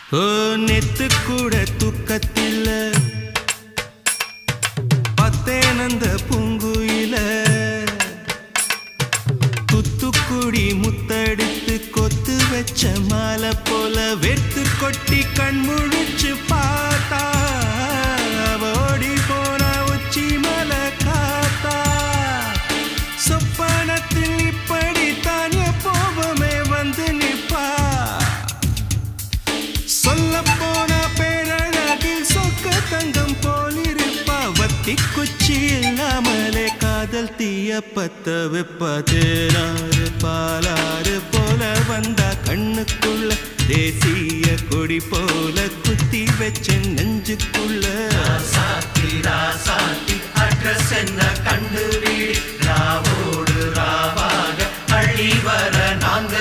ஓ நெத்து கூட தூக்கத்தில்ல பத்தேனந்த பூங்குயில துத்துக்குடி முத்தெடுத்து கொத்து வச்ச மாலை போல வெத்து கொட்டி கண் முழிச்சு பார்த்தா ஓடி போன உச்சி மலை காத்தா சொப்பனத்தில் இப்படி தானே போவமே வந்து நிப்பா சொல்ல போன பேரழகில் சொக்க தங்கம் போலிருப்பா வத்தி குச்சி இல்லாமலே காதல் தீய பத்த வெப்ப தேனாறு பாலாறு போல வந்தா கண்ணுக்குள்ள தேசிய கொடி போல குத்தி வச்ச நெஞ்சுக்குள்ள ராசாத்தி அட்ரஸ் என்ன கண்டு வீடு ராவோடு ராவாக அள்ளி வர நாங்க